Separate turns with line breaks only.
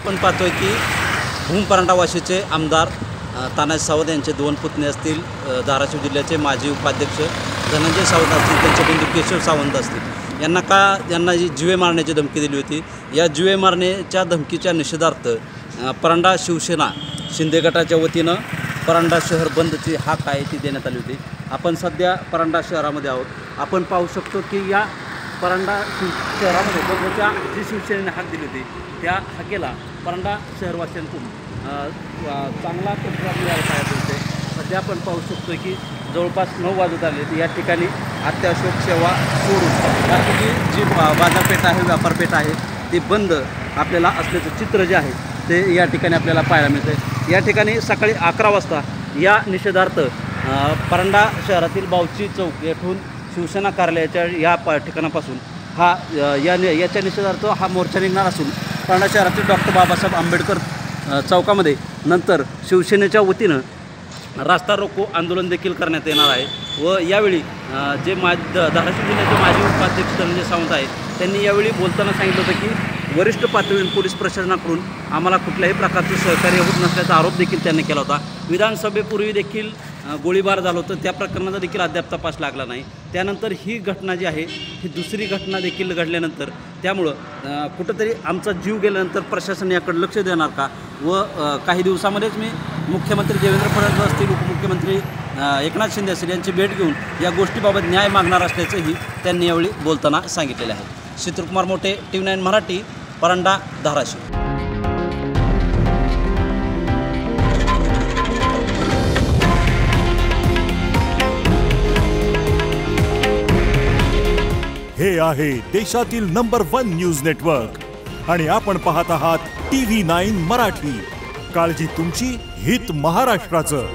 आपण पाहतोय की भूम परांडावाशीचे आमदार तानाजी सावंत यांचे 2 पुतणे असतील, धाराशिव जिल्ह्याचे माजी उपाध्यक्ष धनंजय सावंत असतील, त्यांचे बंधू केशव सावंत असतील, यांना जी जीवे मारण्याची धमकी दिली होती। या जीवे मारण्याच्या धमकीच्या निषेधार्थ परांडा शिवसेना शिंदे गटाच्या वतीनं परांडा शहर बंदची हाक आहे ती देण्यात आली होती। आपण सध्या परांडा शहरामध्ये आहोत। आपण पाहू शकतो की या परांडा शहरामध्ये बंदच्या जी शिवसेनेने हाक दिली होती त्या हाकेला परांडा शहरवासियांकडून चांगला प्रतिसाद मिळाला पाहिजे। सध्या आपण पाहू शकतो की जवळपास 9 वाजत आले, या ठिकाणी अत्यावश्यक सेवा सोडून बाकीची जी बाजारपेठ आहे, व्यापारपेठ आहे ती बंद आपल्याला असल्याचं चित्र जे आहे ते या ठिकाणी आपल्याला पाहायला मिळते। या ठिकाणी सकाळी 11 वाजता या निषेधार्थ परांडा शहरातील बावची चौक येथून शिवसेना कार्यालयाच्या या ठिकाणापासून याच्या निषेधार्थ हा मोर्चा निघणार असून परांडा शहरातील डॉक्टर बाबासाहेब आंबेडकर चौकामध्ये नंतर शिवसेनेच्या वतीनं रास्ता रोको आंदोलन देखील करण्यात येणार आहे। व यावेळी जे धाराशिव जिल्ह्याचे माजी उपाध्यक्ष धनंजय सावंत आहेत त्यांनी यावेळी बोलताना सांगितलं होतं की वरिष्ठ पातळीवर पोलीस प्रशासनाकडून आम्हाला कुठल्याही प्रकारचे सहकार्य होत नसल्याचा आरोप देखील त्यांनी केला होता। विधानसभेपूर्वी देखील गोळीबार झाला होता, त्या प्रकरणाचा देखील अद्याप तपास लागला नाही। त्यानंतर ही घटना जी आहे ही दुसरी घटना देखील घडल्यानंतर त्यामुळं कुठंतरी आमचा जीव गेल्यानंतर प्रशासन याकडे लक्ष देणार का व काही दिवसामध्येच मी मुख्यमंत्री देवेंद्र फडणवीस असतील, उपमुख्यमंत्री एकनाथ शिंदे असतील यांची भेट घेऊन या गोष्टीबाबत न्याय मागणार असल्याचंही त्यांनी यावेळी बोलताना सांगितलेलं आहे। शीतलकुमार मोठे, TV9 मराठी, परांडा, धाराशिव।
हे आहे देशातील नंबर 1 न्यूज नेटवर्क आणि आपण पाहत आहात TV9 मराठी। काळजी तुमची, हित महाराष्ट्राचं।